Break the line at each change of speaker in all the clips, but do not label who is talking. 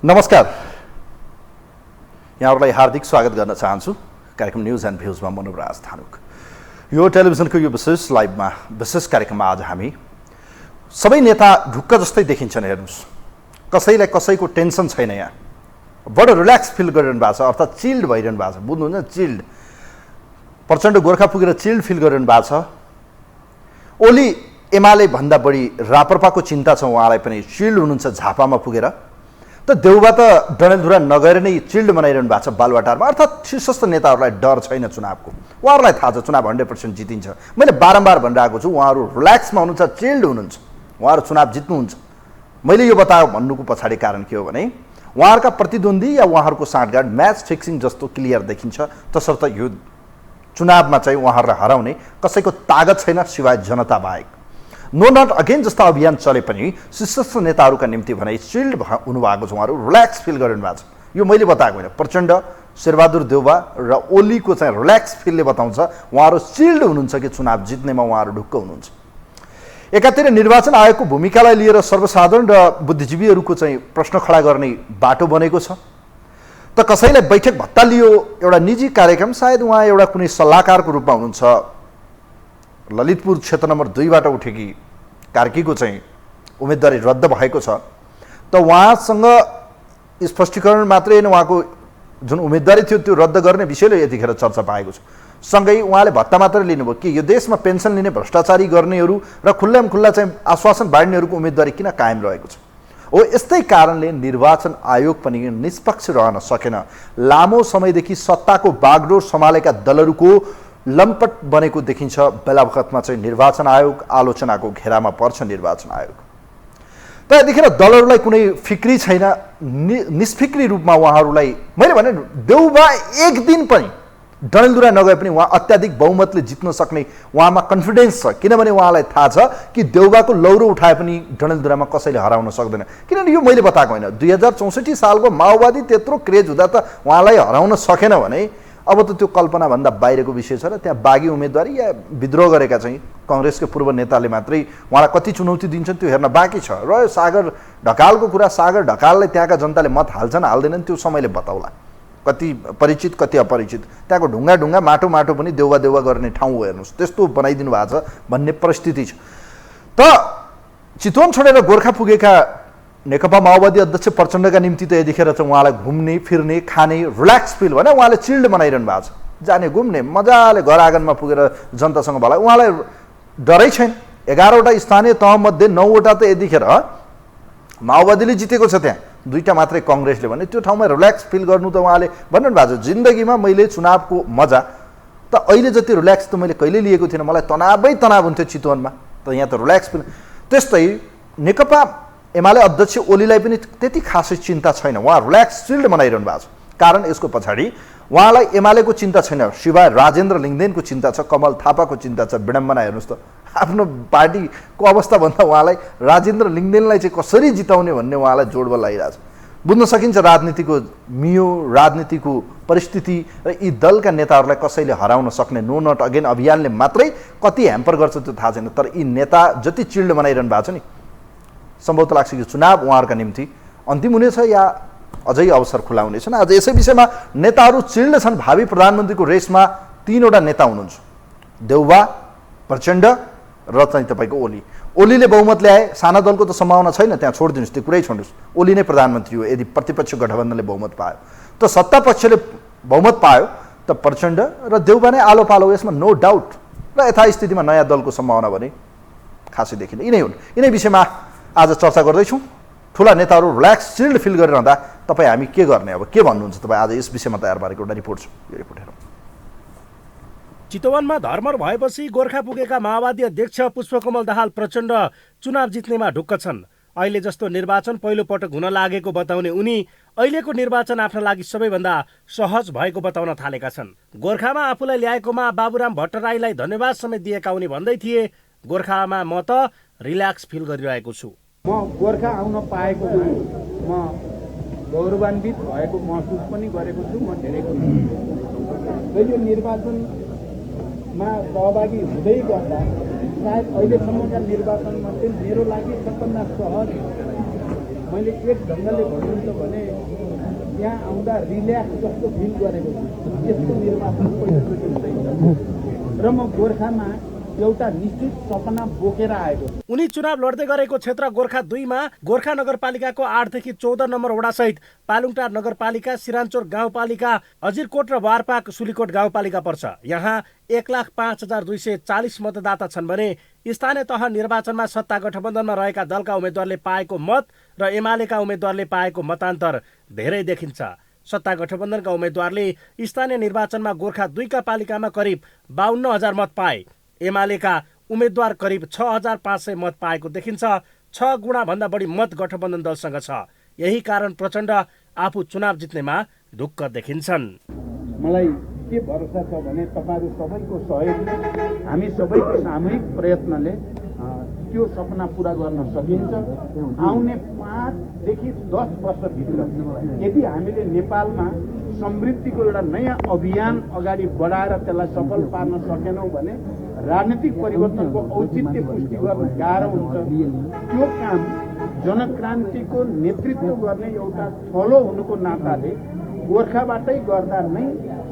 नमस्कार, यहाँहरूलाई हार्दिक स्वागत गर्न चाहन्छु कार्यक्रम न्यूज एन्ड भ्यूजमा। मनोराज धानुक यो टेलिभिजनको यो विशेष लाइभमा विशेष कार्यक्रममा आज हामी सबै नेता ढुक्क जस्तै देखिन्छन्। हेर्नुहोस्, कसैलाई कसैको टेन्सन छैन, यहाँ बडो रिल्याक्स फिल गरिरहनु भएको छ, अर्थात् चिल्ड भइरहनु भएको छ। बुझ्नुहुन्छ, चिल्ड। प्रचण्ड गोर्खा पुगेर चिल्ड फिल गरिरहनु भएको छ। ओली एमाले भन्दा बढी राप्रपाको चिन्ता छ, उहाँलाई पनि चिल्ड हुनुहुन्छ झापामा पुगेर। त देउबा त डडेलधुरा नगएर नै चिल्ड मनाइरहनु भएको छ बालुवाटारमा। अर्थात् शीर्षस्थ नेताहरूलाई डर छैन चुनावको, उहाँहरूलाई थाहा छ चुनाव 100% जितिन्छ। मैले बारम्बार भनिरहेको छु, उहाँहरू रिल्याक्समा हुनुहुन्छ, चिल्ड हुनुहुन्छ, उहाँहरू चुनाव जित्नुहुन्छ। मैले यो बतायो भन्नुको पछाडि कारण के हो भने उहाँहरूका प्रतिद्वन्दी या उहाँहरूको साँठगाँठ म्याच फिक्सिङ जस्तो क्लियर देखिन्छ। तसर्थ यो चुनावमा चाहिँ उहाँहरूलाई हराउने कसैको तागत छैन सिवाय जनता बाहेक। नो नट अगेन जस्ता अभियान चले पनि शीर्षस्थ नेताहरूका निम्ति भने चिल्ड हुनुभएको छ, उहाँहरू रिल्याक्स फिल गरिरहनु भएको छ। यो मैले बताएको होइन, प्रचण्ड, शेरबहादुर देउबा र ओलीको चाहिँ रिल्याक्स फिलले बताउँछ उहाँहरू चिल्ड हुनुहुन्छ कि चुनाव जित्नेमा उहाँहरू ढुक्क हुनुहुन्छ। एकातिर निर्वाचन आयोगको भूमिकालाई लिएर सर्वसाधारण र बुद्धिजीवीहरूको चाहिँ प्रश्न खडा गर्ने बाटो बनेको छ। त कसैलाई बैठक भत्ता लियो, एउटा निजी कार्यक्रम, सायद उहाँ एउटा कुनै सल्लाहकारको रूपमा हुनुहुन्छ। ललितपुर क्षेत्र नम्बर 2बाट उठेकी कार्कीको चाहिँ उम्मेदवारी रद्द भएको छ। त उहाँसँग स्पष्टीकरण मात्रै होइन, उहाँको जुन उम्मेदवारी थियो त्यो रद्द गर्ने विषयले यतिखेर चर्चा पाएको छ। सँगै उहाँले भत्ता मात्रै लिनुभयो कि यो देशमा पेन्सन लिने भ्रष्टाचारी गर्नेहरू र खुल्ला चाहिँ आश्वासन बाँड्नेहरूको उम्मेदवारी किन कायम रहेको छ? हो, यस्तै कारणले निर्वाचन आयोग पनि निष्पक्ष रहन सकेन। लामो समयदेखि सत्ताको बागडोर सम्हालेका दलहरूको लम्पट बनेको देखिन्छ। बेलाबखतमा चाहिँ निर्वाचन आयोग आलोचनाको घेरामा पर्छ। निर्वाचन आयोग त यतिखेर दलहरूलाई कुनै फिक्री छैन, निष्फिक्री रूपमा उहाँहरूलाई मैले भने देउबा एक दिन पनि डडेलधुरा नगए पनि उहाँ अत्याधिक बहुमतले जित्न सक्ने उहाँमा कन्फिडेन्स छ। किनभने उहाँलाई थाहा छ कि देउबाको लौरो उठाए पनि डडेलधुरामा कसैले हराउन सक्दैन। किनभने यो मैले बताएको होइन, 2064 सालको माओवादी त्यत्रो क्रेज हुँदा त उहाँलाई हराउन सकेन भने अब त त्यो कल्पनाभन्दा बाहिरको विषय छ। र त्यहाँ बागी उम्मेदवारी या विद्रोह गरेका चाहिँ कङ्ग्रेसको पूर्व नेताले मात्रै उहाँलाई कति चुनौती दिन्छन् त्यो हेर्न बाँकी छ। र सागर ढकालको कुरा, सागर ढकाललाई त्यहाँका जनताले मत हाल्छन् हाल्दैनन् त्यो समयले बताउला, कति परिचित कति अपरिचित। त्यहाँको ढुङ्गा माटो पनि देउवा गर्ने ठाउँ हो। हेर्नुहोस्, त्यस्तो बनाइदिनु भएको छ भन्ने परिस्थिति छ। त चितवन छोडेर गोर्खा पुगेका नेकपा माओवादी अध्यक्ष प्रचण्डका निम्ति त यतिखेर चाहिँ उहाँलाई घुम्ने फिर्ने खाने रिल्याक्स फिल भने उहाँले चिल्ड मनाइरहनु भएको छ। जाने घुम्ने मजाले घर आँगनमा पुगेर जनतासँग भला उहाँलाई डरै छैन। 11वटा स्थानीय तहमध्ये 9वटा त यतिखेर माओवादीले जितेको छ, त्यहाँ 2टा मात्रै कङ्ग्रेसले भने त्यो ठाउँमा रिल्याक्स फिल गर्नु त उहाँले भन्नु भएको छ। जिन्दगीमा मैले चुनावको मजा त अहिले जति रिल्याक्स त मैले कहिले लिएको थिइनँ, मलाई तनाव हुन्थ्यो चितवनमा, त यहाँ त रिल्याक्स फिल। त्यस्तै नेकपा एमाले अध्यक्ष ओलीलाई पनि त्यति खासै चिन्ता छैन, उहाँ रिल्याक्स चिल्ड मनाइरहनु भएको छ। कारण यसको पछाडि उहाँलाई एमालेको चिन्ता छैन, शिवाय राजेन्द्र लिङ्गदेनको चिन्ता छ, कमल थापाको चिन्ता छ। विडम्बना हेर्नुहोस् त, आफ्नो पार्टीको अवस्थाभन्दा उहाँलाई राजेन्द्र लिङ्गदेनलाई चाहिँ कसरी जिताउने भन्ने उहाँलाई जोडबल लागिरहेछ। बुझ्न सकिन्छ राजनीतिको मियो, राजनीतिको परिस्थिति र यी दलका नेताहरूलाई कसैले हराउन सक्ने नो नट अगेन अभियानले मात्रै कति ह्याम्पर गर्छ त्यो थाहा छैन। तर यी नेता जति चिल्ड मनाइरहनु भएको छ नि, सम्भवतः लाग्छ कि चुनाव उहाँहरूका निम्ति अन्तिम हुनेछ या अझै अवसर खुला हुनेछन्। आज यसै विषयमा नेताहरू चिल्ड छन्। भावी प्रधानमन्त्रीको रेसमा 3वटा नेता हुनुहुन्छ, देउबा, प्रचण्ड र चाहिँ तपाईँको ओली। ओलीले बहुमत ल्याए, साना दलको त सम्भावना छैन, त्यहाँ छोडिदिनुहोस्, त्यो कुरै छोड्नुहोस्। ओली नै प्रधानमन्त्री हो यदि प्रतिपक्ष गठबन्धनले बहुमत पायो। त सत्ता पक्षले बहुमत पायो त प्रचण्ड र देउबा नै आलो पालो, यसमा नो डाउट। र यथास्थितिमा नयाँ दलको सम्भावना भने खासै देखिन। यिनै हुन्। यिनै विषयमा आज चर्चा गर्दैछौँ। ठुला नेताहरू रिल्याक्स चिल्ड फिल गरिरहँदा तपाईँ हामी के गर्ने, अब के भन्नुहुन्छ तपाईँ? आज यस विषयमा तयार पारेको एउटा रिपोर्ट छ, यो रिपोर्ट हेरौँ।
चितवनमा धर्मर भएपछि गोर्खा पुगेका माओवादी अध्यक्ष पुष्पकमल दाहाल प्रचण्ड चुनाव जित्नेमा ढुक्क छन्। अहिले जस्तो निर्वाचन पहिलो पटक हुन लागेको बताउने उनी अहिलेको निर्वाचन आफ्ना लागि सबैभन्दा सहज भएको बताउन थालेका छन्। गोर्खामा आफूलाई ल्याएकोमा बाबुराम भट्टराईलाई धन्यवाद समेत दिएका उनी भन्दै थिए, गोर्खामा म त रिल्याक्स फिल गरिरहेको छु।
म गोर्खा आउन पाएकोमा म गौरवान्वित भएको महसुस पनि गरेको छु। म धेरै खुसी छु। यो निर्वाचनमा सहभागी हुँदै गर्दा सायद अहिलेसम्मका निर्वाचनमा चाहिँ मेरो लागि सबभन्दा सहज मैले एक ढङ्गले भन्नुहुन्छ भने यहाँ आउँदा रिल्याक्स जस्तो फिल गरेको छु। यस्तो निर्वाचन पहिलोचोटि हुँदैछ र म गोर्खामा एउटा निश्चित सपना बोकेर आएको छु।
उनी चुनाव लड्दै गरेको क्षेत्र गोर्खा 2 मा गोर्खा नगरपालिकाको 8 देखि 14 नम्बर वडासहित पालुङटार नगरपालिका, सिरानचोर गाउँपालिका, अजिरकोट र वारपाक सुलीकोट गाउँपालिका पर्छ। यहाँ 1,05,240 मतदाता छन् भने स्थानीय तह निर्वाचनमा सत्ता गठबन्धनमा रहेका दलका उम्मेद्वारले पाएको मत र एमालेका उम्मेद्वारले पाएको मतान्तर धेरै देखिन्छ। सत्ता गठबन्धनका उम्मेद्वारले स्थानीय निर्वाचनमा गोर्खा 2 का पालिकामा करिब 52,000 मत पाए। एमालेका उम्मेद्वार करिब 6,500 मत पाएको देखिन्छ। 6 गुणा भन्दा बढी मत गठबन्धन दलसँग छ। यही कारण प्रचण्ड आफू चुनाव जित्नेमा ढुक्क देखिन्छन्।
मलाई के भरोसा छ भने तपाईहरु सबैको सहयोगले, हामी सबैको सामूहिक प्रयत्नले त्यो सपना पूरा गर्न सकिन्छ। आउने 5 देखि 10 वर्षभित्र यदि हामीले नेपालमा समृद्धिको एउटा नयाँ अभियान अगाडि बढाएर त्यसलाई सफल पार्न सकेनौँ भने राजनीतिक परिवर्तनको औचित्य पुष्टि गर्न गाह्रो हुन्छ। त्यो काम जनक्रान्तिको नेतृत्व गर्ने एउटा थलो हुनुको नाताले गोर्खाबाटै गर्दा नै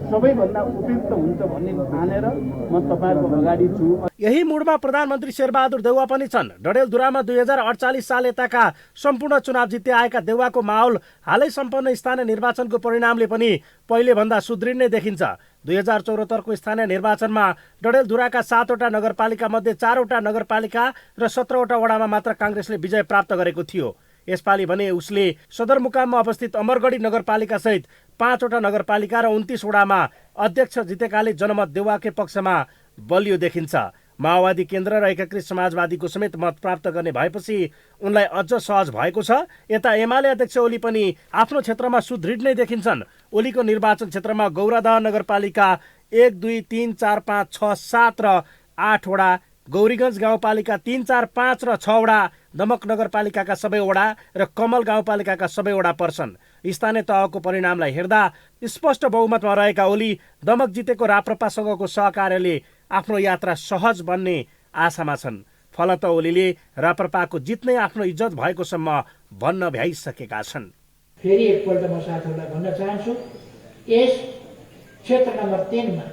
सबैभन्दा उपयुक्त हुन्छ भन्ने ठानेर म तपाईहरुको अगाडि छु।
यही मुडमा प्रधानमन्त्री शेरबहादुर देउवा पनि छन्। डडेलधुरामा 2048 साल यताका सम्पूर्ण चुनाव जित्दै आएका देउवाको माहौल हालै सम्पन्न स्थानीय निर्वाचनको परिणामले पनि पहिलेभन्दा सुदृढ नै देखिन्छ। 2074 को स्थानीय निर्वाचनमा डडेलधुराका 7 वटा नगरपालिका मध्ये 4 वटा नगरपालिका र 17 वटा वडामा मात्र काङ्ग्रेसले विजय प्राप्त गरेको थियो। यसपालि भने उसले सदरमुकाममा अवस्थित अमरगढी नगरपालिका सहित 5 वटा नगरपालिका र 29 वडामा अध्यक्ष जितेकाले जनमत देउवाकै पक्षमा बलियो देखिन्छ। माओवादी केन्द्र र एकीकृत समाजवादीको समेत मत प्राप्त गर्ने भएपछि उनलाई अझ सहज भएको छ। यता एमाले अध्यक्ष ओली पनि आफ्नो क्षेत्रमा सुदृढ नै देखिन्छन्। ओलीको निर्वाचन क्षेत्रमा गौरादह नगरपालिका 1, 2, 3, 4, 5, 6, 7 र 8 वडा, गौरीगञ्ज गाउँपालिका 3, 4, 5 र 6 वडा, दमक नगरपालिकाका सबै वडा र कमल गाउँपालिकाका सबै वडा पर्छन्। स्थानीय तहको परिणामलाई हेर्दा स्पष्ट बहुमतमा रहेका ओली दमक जितेको राप्रपासँगको सहकार्यले आफ्नो यात्रा सहज बन्ने आशामा छन्। फलत ओलीले राप्रपाको जित नै आफ्नो इज्जत भएकोसम्म भन्न भ्याइसकेका छन्।
फेरि एकपल्ट म साथीहरूलाई भन्न चाहन्छु, यस क्षेत्र नम्बर 3 मा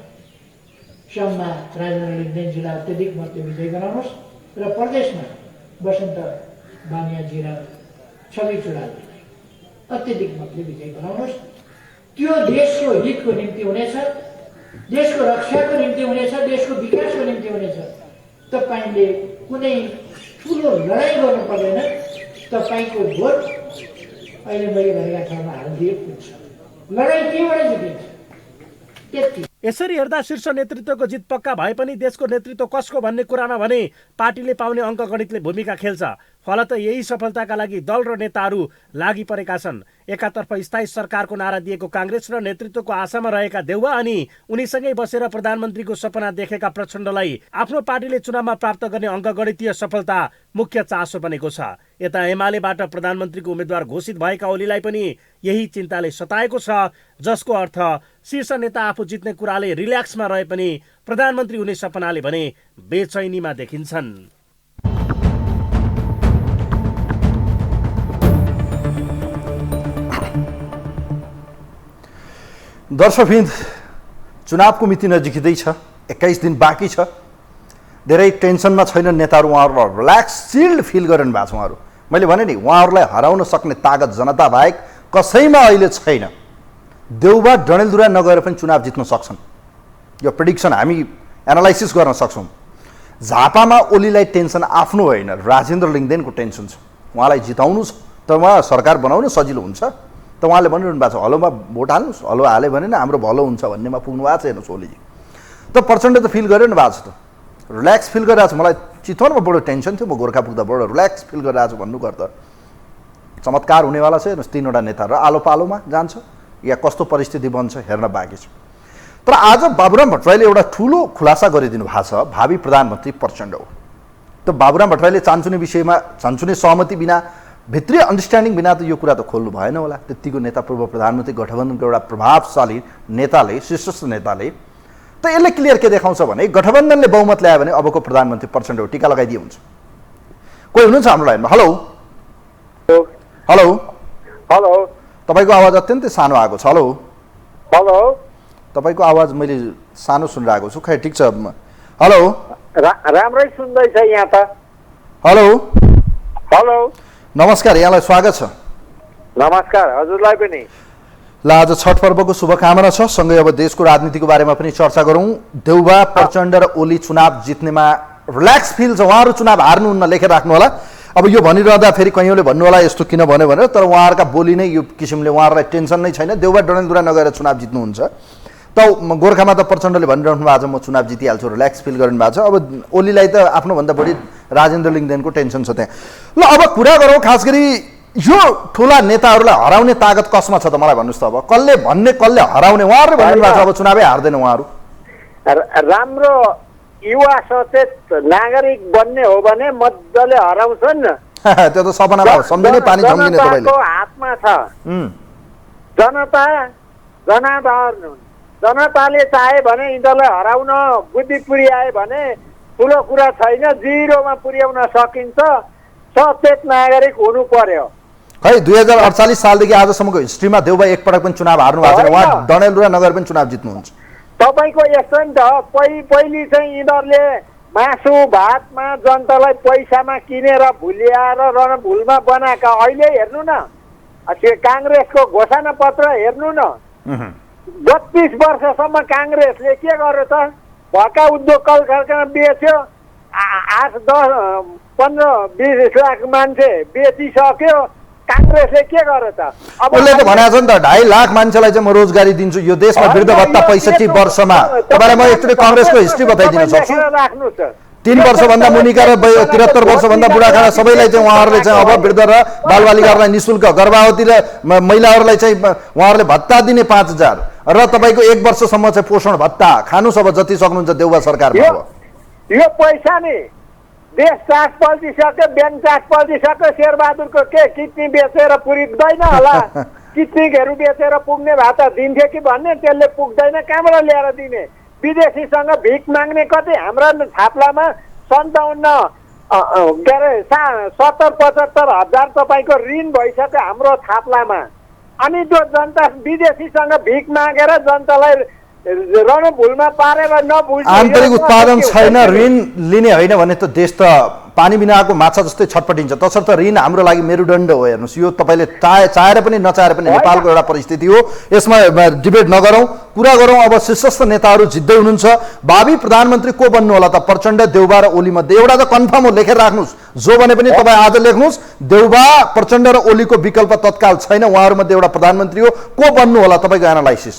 सम्मा राजेन्द्र लिङ्गदेन जिल्ला अत्याधिक मतले विजय गराउनुहोस् र प्रदेशमा बसन्त बानियाजी र छवि चुडालले अत्याधिक मतले विजय गराउनुहोस्। त्यो देशको हितको निम्ति हुनेछ, देशको रक्षाको निम्ति हुनेछ, देशको विकासको निम्ति हुनेछ। तपाईँले कुनै ठुलो लडाइँ गर्नु पर्दैन। तपाईँको भोट अहिले मैले भनेका ठाउँमा हालिदिए पुग्छ। लडाइँ केबाट जितिन्छ त्यति।
यसरी हेर्दा शीर्ष नेतृत्वको जित पक्का भए पनि देशको नेतृत्व कसको भन्ने कुरामा भने पार्टीले पाउने अङ्कगणितले भूमिका खेल्छ। फलत यही सफलताका लागि दल र नेताहरू लागि परेका छन्। एकातर्फ स्थायी सरकारको नारा दिएको काङ्ग्रेस र नेतृत्वको आशामा रहेका देउवा अनि उनीसँगै बसेर प्रधानमन्त्रीको सपना देखेका प्रचण्डलाई आफ्नो पार्टीले चुनावमा प्राप्त गर्ने अङ्कगणितीय सफलता मुख्य चासो बनेको छ। यता एमालेबाट प्रधानमन्त्रीको उम्मेद्वार घोषित भएका ओलीलाई पनि यही चिन्ताले सताएको छ, जसको अर्थ शीर्ष नेता आफू जित्ने कुराले रिल्याक्समा रहे पनि प्रधानमन्त्री हुने सपनाले भने बेचैनीमा देखिन्छन्।
दर्शकवृन्द, चुनावको मिति नजिकै छ। 21 दिन बाँकी छ। धेरै टेन्सनमा छैनन् नेताहरू। उहाँहरू रिल्याक्स चिल्ड फिल गरिरहनु भएको छ। उहाँहरू, मैले भने नि, उहाँहरूलाई हराउन सक्ने तागत जनता बाहेक कसैमा अहिले छैन। देउबा डडेलधुरा नगएर पनि चुनाव जित्न सक्छन्। यो प्रेडिक्सन हामी एनालाइसिस गर्न सक्छौँ। झापामा ओलीलाई टेन्सन आफ्नो होइन, राजेन्द्र लिङ्गदेनको टेन्सन छ। उहाँलाई जिताउनु छ त उहाँ सरकार बनाउनु सजिलो हुन्छ त उहाँले भनिरहनु भएको छ, हलोमा भोट हाल्नुहोस्, हलो हाल्यो भने नै हाम्रो भलो हुन्छ भन्नेमा पुग्नु भएको छ। हेर्नुहोस्, ओलीजी त प्रचण्ड त फिल गरिरहनु भएको छ, त रिल्याक्स फिल गरिरहेको छ। मलाई चितवनमा बडो टेन्सन थियो, म गोर्खा पुग्दा बडो रिल्याक्स फिल गरिरहेको छु भन्नु गर्दा चमत्कार हुनेवाला छ। हेर्नुहोस्, 3 वटा नेता र आलो पालोमा जान्छ या कस्तो परिस्थिति बन्छ हेर्न बाँकी छ। तर आज बाबुराम भट्टराईले एउटा ठुलो खुलासा गरिदिनु भएको छ। भावी प्रधानमन्त्री प्रचण्ड हो। त बाबुराम भट्टराईले चान्चुने विषयमा चान्चुने सहमति बिना, भित्री अन्डरस्ट्यान्डिङ बिना त यो कुरा त खोल्नु भएन होला। त्यतिको नेता, पूर्व प्रधानमन्त्री, गठबन्धनको एउटा प्रभावशाली नेताले, शीर्षस्थ नेताले त यसले क्लियर के देखाउँछ भने गठबन्धनले बहुमत ल्यायो भने अबको प्रधानमन्त्री प्रचण्ड हो। टीका लगाइदिए हुन्छ। कोही हुनुहुन्छ हाम्रो लाइनमा? हेलो हेलो
हेलो
तपाईँको आवाज अत्यन्तै सानो आएको छ। हेलो
हेलो
तपाईँको आवाज मैले सानो सुनिरहेको छु। खै ठिक छ। हेलो
राम्रै सुन्दैछ यहाँ त।
हेलो
हेलो
नमस्कार, यहाँलाई स्वागत छ।
नमस्कार हजुरलाई पनि।
ल आज छठ पर्वको शुभकामना छ। सँगै अब देशको राजनीतिको बारेमा पनि चर्चा गरौँ। देउबा प्रचण्ड र ओली चुनाव जित्नेमा रिल्याक्स फिल छ। उहाँहरू चुनाव हार्नुहुन्न लेखेर राख्नु होला। अब यो भनिरहँदा फेरि कैयौँले भन्नु होला यस्तो किन भन्यो भनेर, तर उहाँहरूका बोली नै यो किसिमले उहाँहरूलाई टेन्सन नै छैन। देउबा डडेलधुरा नगएर चुनाव जित्नुहुन्छ त गोर्खामा त प्रचण्डले भनिरहनु भएको छ म चुनाव जितिहाल्छु, रिल्याक्स फिल गरिनु भएको छ। अब ओलीलाई त आफ्नोभन्दा बढी राजेन्द्र लिङ्गदेनको टेन्सन छ त्यहाँ। ल अब कुरा गरौँ खास गरी यो ठुला नेताहरूलाई हराउने तागत कसमा छ त मलाई भन्नुहोस् त। अब कसले भन्ने कसले हराउने? उहाँहरूले भन्नु भएको छ अब चुनावै हार्दैन उहाँहरू।
राम्रो युवा सचेत नागरिक बन्ने हो भने मजाले हराउँछन्।
त्यो त सपना भयो, सम्झिने पानी झम्किने तपाईँले।
जनताको हातमा छ। जनता जनाधार हुन्। जनताले चाहे भने यिनीहरूलाई हराउन बुद्धि पुर्याए भने ठुलो कुरा छैन, जिरोमा पुर्याउन सकिन्छ। सचेत नागरिक हुनु पर्यो।
खै 2048 सालदेखि आजसम्मको हिस्ट्रीमा देउबा एकपटक पनि चुनाव हार्नु भएको छैन। उहाँ डडेलधुरा नगर पनि चुनाव जित्नुहुन्छ।
तपाईँको यस्तो नि त, पहिले चाहिँ यिनीहरूले मासु भातमा जनतालाई पैसामा किनेर भुल्याएर रणभुलमा बनाएका। अहिले हेर्नु न काङ्ग्रेसको घोषणा पत्र हेर्नु न। 32 वर्षसम्म काङ्ग्रेसले के गर्यो त? भएका उद्योग कल कारखाना बेच्यो, 8, 10, 15, 20 लाख मान्छे बेचिसक्यो। काङ्ग्रेसले के गर्यो त? अब
उसले त भनेको छ नि त 2.5 लाख मान्छेलाई चाहिँ म रोजगारी दिन्छु यो देशमा वृद्ध भत्ता 65 वर्षमा। तपाईँलाई म एकचोटि काङ्ग्रेसको हिस्ट्री बताइदिन सक्छु। 3 वर्षभन्दा मुनिका र 73 वर्षभन्दा बुढाखाना सबैलाई चाहिँ उहाँहरूले चाहिँ अब वृद्ध र बालबालिकाहरूलाई निःशुल्क, गर्भवती र महिलाहरूलाई चाहिँ उहाँहरूले भत्ता दिने 5000 र तपाईँको 1 वर्षसम्म चाहिँ पोषण भत्ता। खानुस् अब जति सक्नुहुन्छ देउबा सरकारमा।
यो पैसा नि देश चास पल्टिसक्यो, ब्याङ्क चास पल्टिसक्यो। शेरबहादुरको के किडनी बेचेर पुग्दैन होला? किडनीहरू बेचेर पुग्ने भए त दिन्थ्यो कि भन्ने, त्यसले पुग्दैन। कहाँबाट ल्याएर दिने? विदेशीसँग भिख माग्ने कति? हाम्रा थाप्लामा 57 के अरे 70-75 हजार तपाईँको ऋण भइसक्यो हाम्रो थाप्लामा। अनि त्यो जनता विदेशीसँग भिख मागेर जनतालाई रणभुलमा पारेर नबुझ्ने
आन्तरिक उत्पादन छैन, ऋण लिने होइन भने त देश त पानी बिना आएको माछा जस्तै छटपटिन्छ। तसर्थ ऋण हाम्रो लागि मेरुदण्ड हो। हेर्नुहोस् यो तपाईँले चाहेर पनि नचाहेर पनि नेपालको एउटा परिस्थिति हो। यसमा डिबेट नगरौँ, कुरा गरौँ। अब शीर्षस्थ नेताहरू जित्दै हुनुहुन्छ। भावी प्रधानमन्त्री को बन्नु होला त? प्रचण्ड, देउबा र ओली मध्ये एउटा त कन्फर्म हो, लेखेर राख्नुहोस्। जो भने पनि तपाईँ आज लेख्नुहोस्, देउबा प्रचण्ड र ओलीको विकल्प तत्काल छैन। उहाँहरूमध्ये एउटा प्रधानमन्त्री हो। को बन्नु होला तपाईँको एनालाइसिस?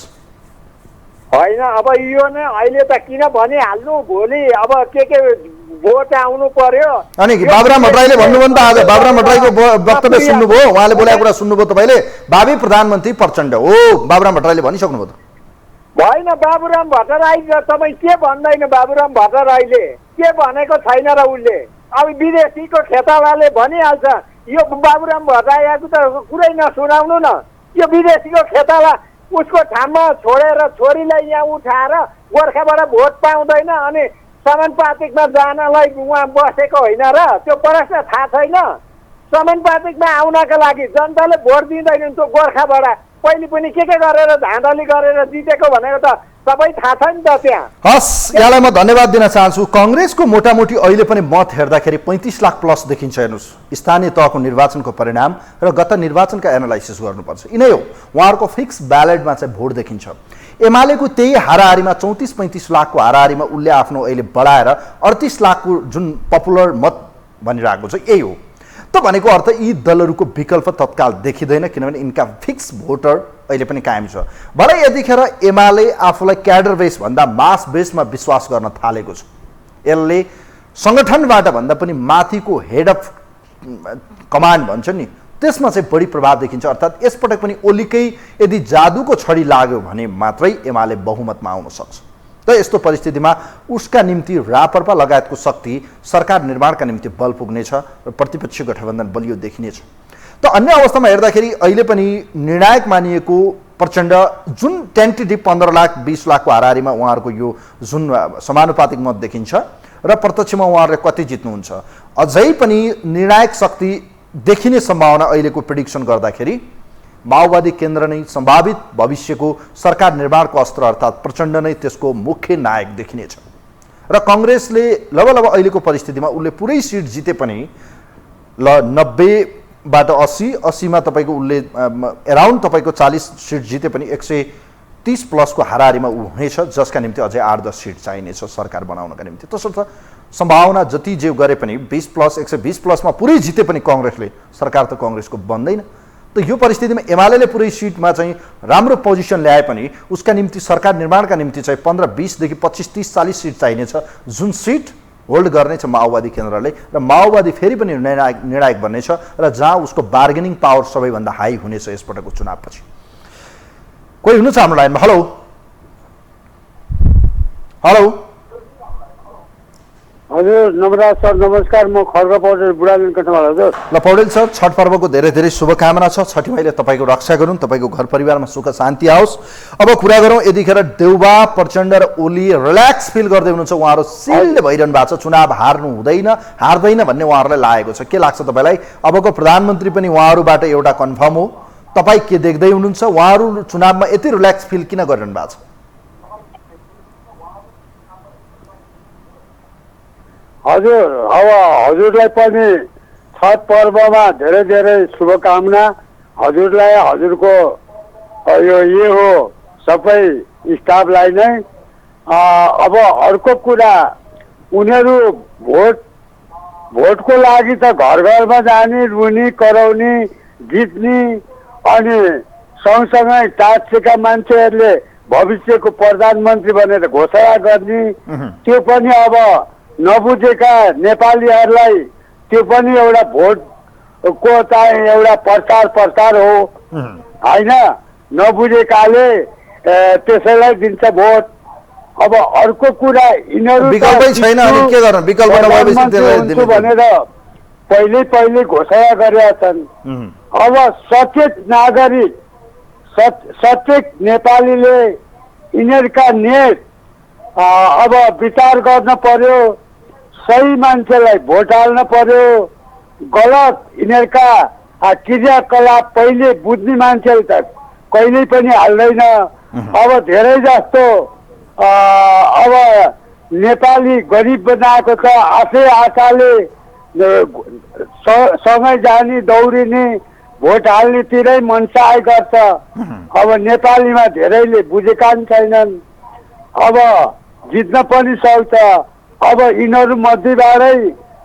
होइन अब यो नै अहिले त किन भनिहाल्नु, भोलि अब के भोट आउनु पर्यो।
अनि बाबुराम भट्टराईले भन्नुभयो नि त आज, बाबुराम भट्टराईको वक्तव्य सुन्नुभयो? उहाँले बोलेको कुरा सुन्नुभयो तपाईँले? भावी प्रधानमन्त्री प्रचण्ड हो बाबुराम भट्टराईले भनिसक्नुभयो त।
होइन बाबुराम भट्टराई तपाईँ के भन्दैन? बाबुराम भट्टराईले के भनेको छैन र उसले? अब विदेशीको खेतालाले भनिहाल्छ। यो बाबुराम भट्टराईको त कुरै नसुनाउनु न। यो विदेशीको खेताला उसको ठाउँमा छोडेर छोरीलाई यहाँ उठाएर गोर्खाबाट भोट पाउँदैन अनि समानुपातिकमा जानलाई उहाँ बसेको होइन र? त्यो प्रश्न थाहा छैन? समानुपातिकमा आउनका लागि जनताले भोट दिँदैनन्। त्यो गोर्खाबाट पहिले पनि के गरेर धाँधली गरेर जितेको भनेको त सबै थाहा छ नि त त्यहाँ।
हस्, यहाँलाई म धन्यवाद दिन चाहन्छु। कङ्ग्रेसको मोटामोटी अहिले पनि मत हेर्दाखेरि 35 लाख प्लस देखिन्छ। हेर्नुहोस् स्थानीय तहको निर्वाचनको परिणाम र गत निर्वाचनका एनालाइसिस गर्नुपर्छ। यिनै हो उहाँहरूको फिक्स ब्यालेटमा चाहिँ भोट देखिन्छ। एमालेको त्यही हाराहारीमा 34-35 लाखको हाराहारीमा उसले आफ्नो अहिले बढाएर 38 लाखको जुन पपुलर मत भनिरहेको छ यही हो। त भनेको अर्थ यी दलहरूको विकल्प तत्काल देखिँदैन, किनभने यिनका फिक्स भोटर अहिले पनि कायम छ। भरे यतिखेर एमाले आफूलाई क्याडर बेस भन्दा मास बेसमा विश्वास गर्न थालेको छ। यसले सङ्गठनबाट भन्दा पनि माथिको हेड अफ कमान्ड भन्छ नि, त्यसमा चाहिँ बढी प्रभाव देखिन्छ। अर्थात् यसपटक पनि ओलीकै यदि जादुको छडी लाग्यो भने मात्रै एमाले बहुमतमा आउन सक्छ। त यस्तो परिस्थितिमा उसका निम्ति रापरपा लगायतको शक्ति सरकार निर्माणका निम्ति बल पुग्नेछ र प्रतिपक्षी गठबन्धन बलियो देखिनेछ। त अन्य अवस्थामा हेर्दाखेरि अहिले पनि निर्णायक मानिएको प्रचण्ड जुन टेन्टेटिभ 15 लाख 20 लाखको हाराहारीमा उहाँहरूको यो जुन समानुपातिक मत देखिन्छ र प्रत्यक्षमा उहाँहरूले कति जित्नुहुन्छ, अझै पनि निर्णायक शक्ति देखिने सम्भावना अहिलेको प्रेडिक्सन गर्दाखेरि माओवादी केन्द्र नै सम्भावित भविष्यको सरकार निर्माणको अस्त्र अर्थात् प्रचण्ड नै त्यसको मुख्य नायक देखिनेछ र कांग्रेसले लबलब अहिलेको परिस्थितिमा उसले पुरै सिट जिते पनि ल 90बाट 80 मा तपाईको उसले अराउन्ड तपाईको 40 सिट जिते पनि 130 प्लसको हाराहारीमा ऊ हुनेछ जसका निम्ति अझै 8-10 सिट चाहिनेछ सरकार बनाउनका निम्ति। त्यसर्थ सम्भावना जति जे गरे पनि 20 प्लस 120 प्लसमा पुरै जिते पनि कांग्रेसले सरकार त कांग्रेसको बन्दैन। त यो परिस्थितिमा एमालेले पुरै सिटमा चाहिँ राम्रो पोजिसन ल्याए पनि उसका निम्ति सरकार निर्माणका निम्ति चाहिँ 15-20 देखि 25-30 40 सिट चाहिनेछ जुन सिट होल्ड गर्नेछ माओवादी केन्द्रले र माओवादी फेरि पनि निर्णायक बन्नेछ र जहाँ उसको बार्गेनिङ पावर सबैभन्दा हाई हुनेछ यसपटकको चुनावपछि। कोही हुनुहुन्छ हाम्रो लाइनमा? हेलो हेलो
हजुर नमराज सर नमस्कार। म खड्ग पौडेल बुढालिन कठमाडौँ। हजुर
ल पौडेल सर, छठ पर्वको धेरै धेरै शुभकामना छ। छठी माईले तपाईँको रक्षा गरून्, तपाईँको घर परिवारमा सुख शान्ति आओस्। अब कुरा गरौँ, यतिखेर देउबा प्रचण्ड र ओली रिल्याक्स फिल गर्दै हुनुहुन्छ, उहाँहरू सिल्ड भइरहनु भएको छ, चुनाव हार्नु हुँदैन हार्दैन भन्ने उहाँहरूलाई लागेको छ। के लाग्छ तपाईँलाई? अबको प्रधानमन्त्री पनि उहाँहरूबाट एउटा कन्फर्म हो, तपाईँ के देख्दै हुनुहुन्छ? उहाँहरू चुनावमा यति रिल्याक्स फिल किन गरिरहनु भएको छ?
हजुर अब हजुरलाई पनि छठ पर्वमा धेरै धेरै शुभकामना। हजुरलाई हजुरको यो हो सबै स्टाफलाई नै। अब अर्को कुरा, उनीहरू भोटको लागि त घर घरमा जाने, रुनी कराउने, जित्ने अनि सँगसँगै टाँसेका मान्छेहरूले भविष्यको प्रधानमन्त्री भनेर घोषणा गर्ने, त्यो पनि अब नबुझेका नेपालीहरूलाई त्यो पनि एउटा भोटको चाहिँ एउटा प्रचार हो होइन। नबुझेकाले त्यसैलाई दिन्छ भोट। अब अर्को कुरा, यिनीहरू
विकल्पै छैन, अनि के गर्नु? विकल्प नभएपछि
भनेर पहिले घोषणा गरेका छन्। अब सचेत नागरिक सचेत नेपालीले यिनीहरूका नेट अब विचार गर्न पर्यो, सही मान्छेलाई भोट हाल्न पर्यो। गलत यिनीहरूका क्रियाकलाप पहिले बुझ्ने मान्छेले त कहिल्यै पनि हाल्दैन। अब धेरै जस्तो अब नेपाली गरिब बनाएको छ, आशाले सँगै जाने दौडिने भोट हाल्नेतिरै मनसाय गर्छ। अब नेपालीमा धेरैले बुझेका पनि छैनन्। अब जित्न पनि सक्छ। अब यिनीहरू मध्येबाटै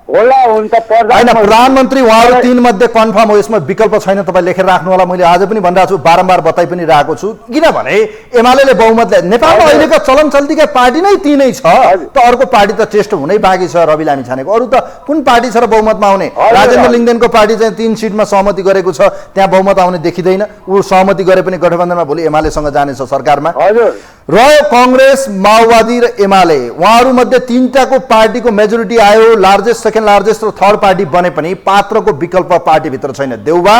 होला हुन्छ
प्रधानमन्त्री उहाँहरू 3 मध्ये कन्फर्म हो, यसमा विकल्प छैन। तपाईँ लेखेर राख्नु होला, मैले आज पनि भनिरहेको छु, बारम्बार बताइ पनि रहेको छु। किनभने एमाले बहुमत ल्याए, नेपालमा अहिलेको चलन चल्तीका पार्टी नै तीनै छ, त अर्को पार्टी त टेस्ट हुनै बाँकी छ। रवि लामिछानेको अरू त कुन पार्टी छ र बहुमतमा आउने? राजेन्द्र लिङ्गदेनको पार्टी चाहिँ 3 सिटमा सहमति गरेको छ, त्यहाँ बहुमत आउने देखिँदैन। ऊ सहमति गरे पनि गठबन्धनमा भोलि एमालेसँग जानेछ सरकारमा। रह्यो कांग्रेस, माओवादी र एमाले, उहाँहरू मध्ये 3टाको पार्टीको मेजोरिटी आयो, लार्जेस्ट, सेकेन्ड लार्जेस्ट र थर्ड पार्टी बने पनि पात्रको विकल्प पार्टीभित्र छैन। देउबा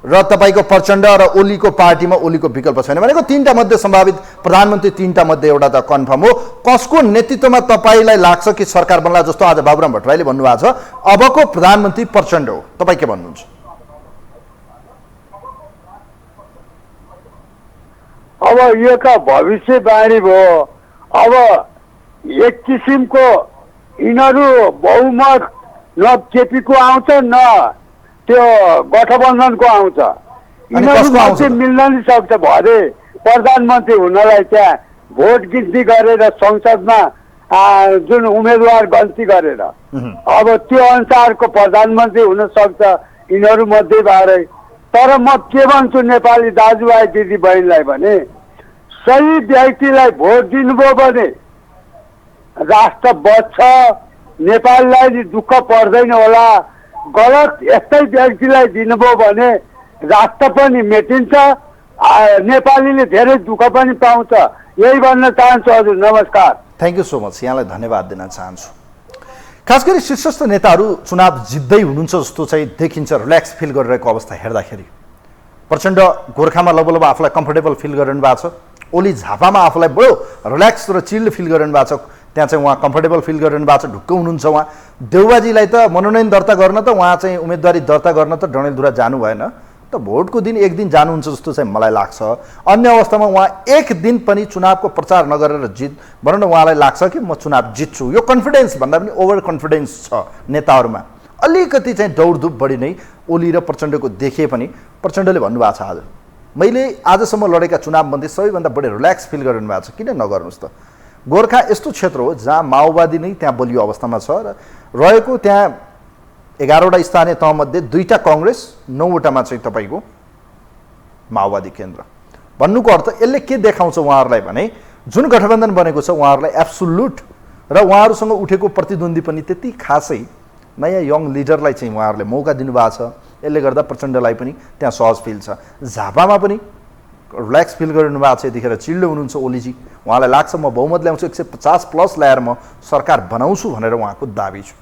र तपाईँको प्रचण्ड र ओलीको पार्टीमा ओलीको विकल्प छैन भनेको 3टा मध्ये सम्भावित प्रधानमन्त्री 3टा मध्ये एउटा त कन्फर्म हो। कसको नेतृत्वमा तपाईँलाई लाग्छ कि सरकार बन्ला? जस्तो आज बाबुराम भट्टराईले भन्नुभएको छ अबको प्रधानमन्त्री प्रचण्ड हो, तपाईँ के भन्नुहुन्छ?
अब यो त भविष्यवाणी भयो। अब एक किसिमको यिनीहरू बहुमत न केपीको आउँछ न त्यो गठबन्धनको आउँछ। यिनीहरू मध्ये मिल्न नि सक्छ भरे प्रधानमन्त्री हुनलाई। त्यहाँ भोट गिन्ती गरेर संसदमा जुन उम्मेदवार गन्ती गरेर अब त्यो अनुसारको प्रधानमन्त्री हुन सक्छ यिनीहरू मध्येबाटै। तर म के भन्छु नेपाली दाजुभाइ दिदी बहिनीलाई भने, सही व्यक्तिलाई भोट दिनुभयो भने राष्ट्र बच्छ, नेपालीलाई नि दुःख पर्दैन होला। गलत यस्तै व्यक्तिलाई दिनुभयो भने राष्ट्र पनि मेटिन्छ, नेपालीले धेरै दुःख पनि पाउँछ। यही भन्न चाहन्छु। हजुर नमस्कार।
थ्याङ्क यू सो मच, यहाँलाई धन्यवाद दिन चाहन्छु। खास गरी शीर्षस्थ नेताहरू चुनाव जित्दै हुनुहुन्छ जस्तो चाहिँ देखिन्छ रिल्याक्स फिल गरिरहेको अवस्था हेर्दाखेरि। प्रचण्ड गोर्खामा लगभग आफूलाई कम्फर्टेबल फिल गरिरहनु भएको छ, ओली झापामा आफूलाई बडो रिल्याक्स र चिल्ड फिल गरिरहनु भएको छ। त्यहाँ चाहिँ उहाँ कम्फर्टेबल फिल गरिरहनु भएको छ, ढुक्क हुनुहुन्छ उहाँ। देउबाजीलाई त मनोनयन दर्ता गर्न त उहाँ चाहिँ उम्मेदवारी दर्ता गर्न त डडेलधुरा जानु भएन, त भोटको दिन एक दिन जानुहुन्छ जस्तो चाहिँ मलाई लाग्छ। अन्य अवस्थामा उहाँ एक दिन पनि चुनावको प्रचार नगरेर भनौँ न उहाँलाई लाग्छ कि म चुनाव जित्छु, यो कन्फिडेन्स भन्दा पनि ओभर कन्फिडेन्स छ नेताहरूमा। अलिकति चाहिँ दौडधुप बढी नै ओली र प्रचण्डको देखिए पनि प्रचण्डले भन्नुभएको छ आज मैले आजसम्म लडेका चुनावमध्ये सबैभन्दा बढी रिल्याक्स फिल गरिरहनु भएको छ। किन नगर्नुहोस् त, गोर्खा यस्तो क्षेत्र हो जहाँ माओवादी नै त्यहाँ बलियो अवस्थामा छ र रहेको त्यहाँ 11वटा स्थानीय तहमध्ये 2टा काङ्ग्रेस, 9वटामा चाहिँ तपाईँको माओवादी केन्द्र। भन्नुको अर्थ यसले के देखाउँछ उहाँहरूलाई भने जुन गठबन्धन बनेको छ उहाँहरूलाई एब्सोल्युट र उहाँहरूसँग उठेको प्रतिद्वन्दी पनि त्यति खासै नयाँ यङ लिडरलाई चाहिँ उहाँहरूले मौका दिनुभएको छ। यसले गर्दा प्रचण्डलाई पनि त्यहाँ सहज फिल छ। झापामा पनि रिल्याक्स फिल गरिनु भएको छ, यतिखेर चिल्डो हुनुहुन्छ ओलीजी। उहाँलाई लाग्छ म बहुमत ल्याउँछु, 150+ ल्याएर म सरकार बनाउँछु भनेर उहाँको दाबी छ।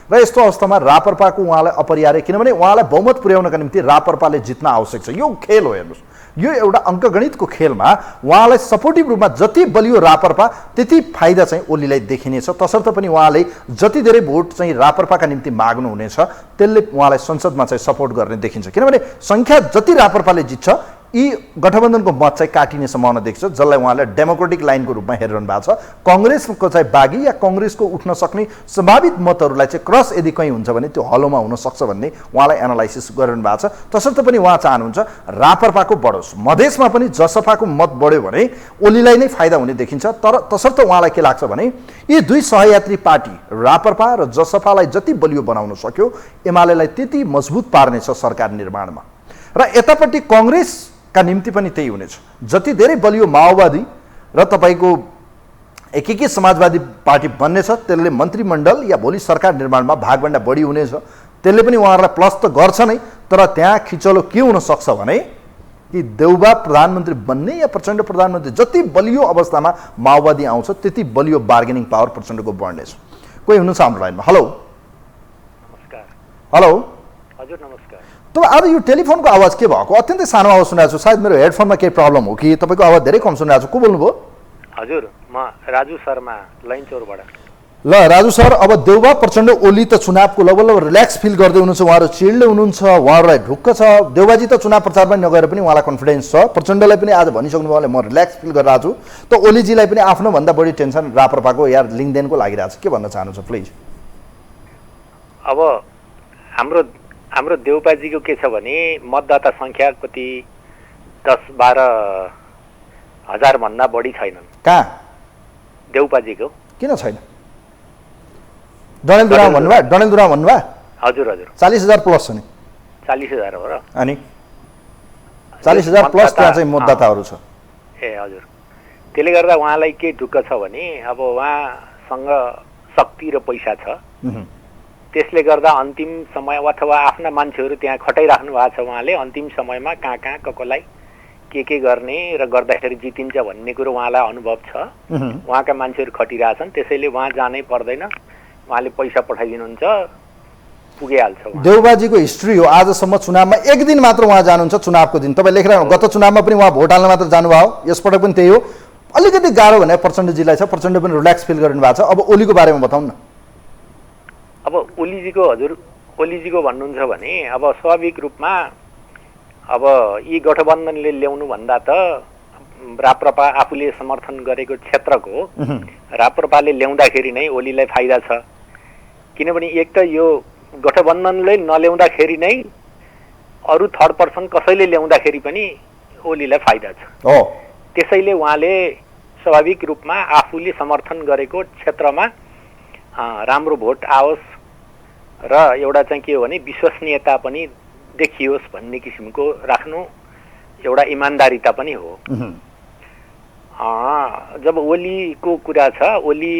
र यस्तो अवस्थामा रापरपाको उहाँलाई अपरिहार्य, किनभने उहाँलाई बहुमत पुर्याउनका निम्ति रापरपाले जित्न आवश्यक छ। यो खेल हो, हेर्नुहोस्, यो एउटा अङ्कगणितको खेलमा उहाँलाई सपोर्टिभ रूपमा जति बलियो रापरपा त्यति फाइदा चाहिँ ओलीलाई देखिनेछ। तसर्थ पनि उहाँले जति धेरै भोट चाहिँ रापरपाका निम्ति माग्नुहुनेछ त्यसले उहाँलाई संसदमा चाहिँ सपोर्ट गर्ने देखिन्छ। किनभने सङ्ख्या जति रापरपाले जित्छ यी गठबन्धनको मत चाहिँ काटिने सम्भावना देखिन्छ, जसलाई उहाँले डेमोक्रेटिक लाइनको रूपमा हेरिरहनु भएको छ। कङ्ग्रेसको चाहिँ बागी या कङ्ग्रेसको उठ्न सक्ने सम्भावित मतहरूलाई चाहिँ क्रस यदि कहीँ हुन्छ भने त्यो हलोमा हुनसक्छ भन्ने उहाँलाई एनालाइसिस गरिरहनु भएको छ। तसर्थ पनि उहाँ चाहनुहुन्छ रापरपाको बढोस्, मधेसमा पनि जसपाको मत बढ्यो भने ओलीलाई नै फाइदा हुने देखिन्छ। तर तसर्थ उहाँलाई के लाग्छ भने यी दुई सहयात्री पार्टी रापरपा र जसपालाई जति बलियो बनाउन सक्यो एमालेलाई त्यति मजबुत पार्नेछ सरकार निर्माणमा। र यतापट्टि कङ्ग्रेसका निम्ति पनि त्यही हुनेछ। जति धेरै बलियो माओवादी र तपाईँको एकीकृत समाजवादी पार्टी बन्नेछ त्यसले मन्त्रीमण्डल या भोलि सरकार निर्माणमा भागभन्डा बढी हुनेछ। त्यसले पनि उहाँहरूलाई प्लस त गर्छ नै, तर त्यहाँ खिचलो के हुनसक्छ भने कि देउबा प्रधानमन्त्री बन्ने या प्रचण्ड प्रधानमन्त्री, जति बलियो अवस्थामा माओवादी आउँछ त्यति बलियो बार्गेनिङ पावर प्रचण्डको बढ्नेछ। कोही हुनुहुन्छ हाम्रो लाइनमा? हेलो
नमस्कार।
हेलो
हजुर नमस्कार।
तो आज यो टेलिफोनको आवाज के भएको? अत्यन्तै सानो आवाज सुनेको छु, सायद मेरो हेडफोनमा केही प्रब्लम हो कि तपाईँको आवाज धेरै कम सुनेको छु। को बोल्नुभयो?
हजुर म राजु शर्मा लैनचौरबाट।
ल राजु सर, अब देउबा प्रचण्ड ओली त चुनावको लगभग रिल्याक्स फिल गर्दै हुनुहुन्छ, उहाँहरू चिल्ड हुनुहुन्छ, उहाँहरूलाई ढुक्क छ। देउबाजी त चुनाव प्रचारमा नगएर पनि उहाँलाई कन्फिडेन्स छ। प्रचण्डलाई पनि आज भनिसक्नु उहाँले म रिल्याक्स फिल गरिरहेको छु। त ओलीजीलाई पनि आफ्नो भन्दा बढी टेन्सन रापरपाको या लिङ्गदेनको लागिरहेको छ। के भन्न चाहनुहुन्छ प्लिज?
अब हाम्रो देउबाजीको के छ भने मतदाता सङ्ख्या कति 10-12 हजार भन्दा बढी छैनन्।
कहाँ
देउबाजीको
किन छैन? डडेलधुरामा भन्नुभयो? डडेलधुरामा भन्नुभयो?
हजुर हजुर
40,000 प्लस छ नि।
40,000 हो र?
अनि 40,000 प्लस त्यहाँ चाहिँ मतदाताहरू छ।
ए हजुर, त्यसले गर्दा उहाँलाई के ढुक्क छ भने अब उहाँसँग शक्ति र पैसा छ, त्यसले गर्दा अन्तिम समय अथवा आफ्ना मान्छेहरू त्यहाँ खटाइराख्नु भएको छ। उहाँले अन्तिम समयमा कहाँ कहाँ कसलाई के गर्ने र गर्दाखेरि जितिन्छ भन्ने कुरो उहाँलाई अनुभव छ। उहाँका मान्छेहरू खटिरहेछन्, त्यसैले उहाँ जानै पर्दैन, उहाँले पैसा पठाइदिनुहुन्छ, पुगिहाल्छ।
देउबाजीको हिस्ट्री हो, आजसम्म चुनावमा एक दिन मात्र उहाँ जानुहुन्छ, चुनावको दिन। तपाईँ लेखेर गत चुनावमा पनि उहाँ भोट हाल्न मात्र जानुभयो, यसपटक पनि त्यही हो। अलिकति गाह्रो भने प्रचण्डजीलाई छ, प्रचण्ड पनि रिल्याक्स फिल गरिनु भएको छ। अब ओलीको बारेमा बताउनु न।
अब ओलीजीको भन्नुहुन्छ भने अब स्वाभाविक रूपमा अब यी गठबन्धनले ल्याउनु भन्दा त राप्रपा आफूले समर्थन गरेको क्षेत्रको राप्रपाले ल्याउँदाखेरि नै ओलीलाई फाइदा छ। किनभने एक त यो गठबन्धनले नल्याउँदाखेरि नै अरू थर्ड पर्सन कसैले ल्याउँदाखेरि पनि ओलीलाई फाइदा छ। त्यसैले उहाँले स्वाभाविक रूपमा आफूले समर्थन गरेको क्षेत्रमा राम्रो भोट आओस् र एउटा चाहिँ के हो भने विश्वसनीयता पनि देखियोस् भन्ने किसिमको राख्नु एउटा इमान्दारिता पनि हो। जब ओलीको कुरा छ, ओली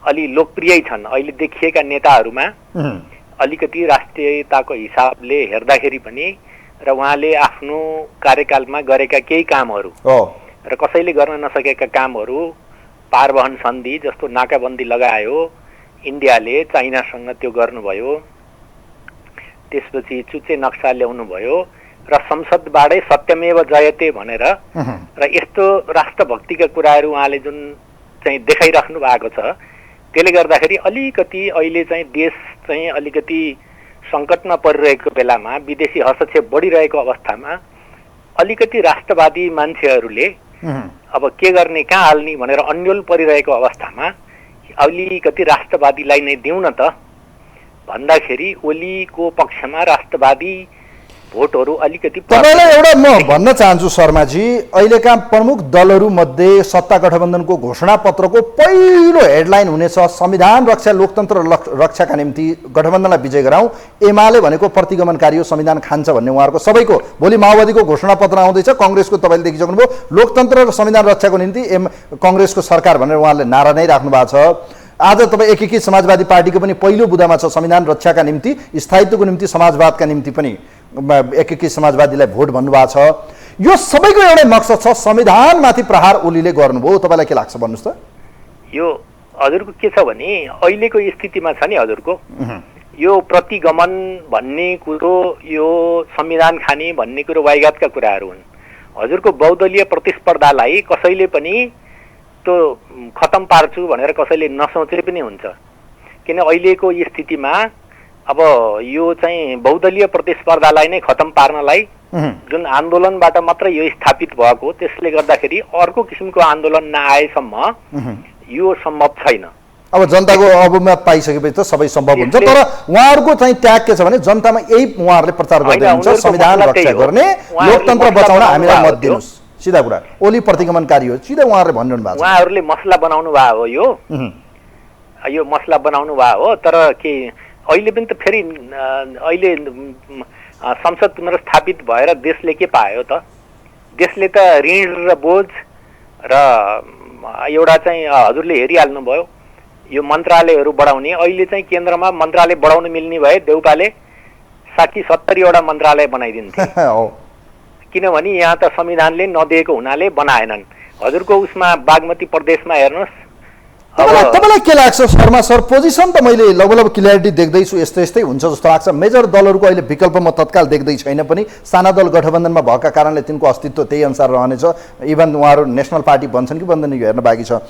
अलि लोकप्रिय छन् अहिले देखिएका नेताहरूमा। अलिकति राष्ट्रियताको हिसाबले हेर्दाखेरि पनि र उहाँले आफ्नो कार्यकालमा गरेका केही कामहरू र कसैले गर्न नसकेका कामहरू, पारवहन सन्धि जस्तो नाकाबन्दी लगायो इन्डियाले, चाइनासँग त्यो गर्नुभयो, त्यसपछि चुच्चे नक्सा ल्याउनु भयो र संसदबाटै सत्यमेव जयते भनेर र यस्तो राष्ट्रभक्तिका कुराहरू उहाँले जुन चाहिँ देखाइराख्नु भएको छ। त्यसले गर्दाखेरि अलिकति अहिले चाहिँ देश चाहिँ अलिकति सङ्कटमा परिरहेको बेलामा विदेशी हस्तक्षेप बढिरहेको अवस्थामा अलिकति राष्ट्रवादी मान्छेहरूले अब के गर्ने कहाँ हाल्ने भनेर अन्यल परिरहेको अवस्थामा अलिकति राष्ट्रवादीलाई नै दिउँ न त भन्दाखेरि ओलीको पक्षमा राष्ट्रवादी भोटहरू अलिकति
तपाईलाई एउटा म भन्न चाहन्छु शर्माजी, अहिलेका प्रमुख दलहरू मध्ये सत्ता गठबन्धनको घोषणा पत्रको पहिलो हेडलाइन हुनेछ संविधान रक्षा लोकतन्त्र रक्षाका निम्ति गठबन्धनलाई विजय गराउँ, एमाले भनेको प्रतिगमनकारी हो, संविधान खान्छ भन्ने उहाँहरूको सबैको। भोलि माओवादीको घोषणा पत्र आउँदैछ, कङ्ग्रेसको तपाईँले देखिसक्नुभयो लोकतन्त्र र संविधान रक्षाको निम्ति कङ्ग्रेसको सरकार भनेर उहाँले नारा नै राख्नु भएको छ। आज तपाईँ एकीकृत समाजवादी पार्टीको पनि पहिलो बुँदामा छ संविधान रक्षाका निम्ति, स्थायित्वको निम्ति, समाजवादका निम्ति पनि एकीकृत समाजवादीलाई भोट भन्नुभएको छ। यो सबैको एउटै मकसद छ, संविधानमाथि प्रहार ओलीले गर्नुभयो। तपाईँलाई के लाग्छ भन्नुहोस् त?
यो हजुरको के छ भने अहिलेको स्थितिमा छ नि हजुरको यो प्रतिगमन भन्ने कुरो, यो संविधान खाने भन्ने कुरो वाइगातका कुराहरू हुन्। हजुरको बहुदलीय प्रतिस्पर्धालाई कसैले पनि त्यो खतम पार्छु भनेर कसैले नसोचे पनि हुन्छ, किन अहिलेको स्थितिमा अब यो चाहिँ बहुदलीय प्रतिस्पर्धालाई नै खतम पार्नलाई जुन आन्दोलनबाट मात्र यो स्थापित भएको, त्यसले गर्दाखेरि अर्को किसिमको आन्दोलन नआएसम्म यो सम्भव छैन।
अब जनताको अबमत पाइसकेपछि त सबै सम्भव हुन्छ, तर उहाँहरूको चाहिँ त्याग के छ भने जनतामा यही उहाँहरूले प्रचार गर्दै हुन्छ संविधान रक्षा गर्ने, लोकतन्त्र बचाउन हामीलाई मत दिनुहोस्। सिधा कुरा, ओली प्रतिगमनकारी हो, सिधा उहाँहरूले भनिरहनु भएको छ।
उहाँहरूले मसला बनाउनु भयो हो, यो मसला बनाउनु भयो हो। तर के अहिले पनि त फेरि अहिले संसद पुनर्स्थापित भएर देशले के पायो त? देशले त ऋण र बोझ र एउटा चाहिँ हजुरले हेरिहाल्नुभयो यो मन्त्रालयहरू बढाउने, अहिले चाहिँ केन्द्रमा मन्त्रालय बढाउन मिल्ने भए देउपाले 60-70वटा मन्त्रालय बनाइदिन्थे, किनभने यहाँ त संविधानले नदिएको हुनाले बनाएनन्। हजुरको उसमा बागमती प्रदेशमा हेर्नुहोस्।
तपाईँलाई के लाग्छ शर्मा सर, पोजिसन त मैले लगभग क्लियरिटी देख्दैछु, यस्तै यस्तै हुन्छ जस्तो लाग्छ। मेजर दलहरूको अहिले विकल्प म तत्काल देख्दै छैन पनि, साना दल गठबन्धनमा भएका कारणले तिनको अस्तित्व त्यही अनुसार रहनेछ। इभन उहाँहरू नेसनल पार्टी बन्छन् कि बन्दैन यो हेर्न बाँकी छ।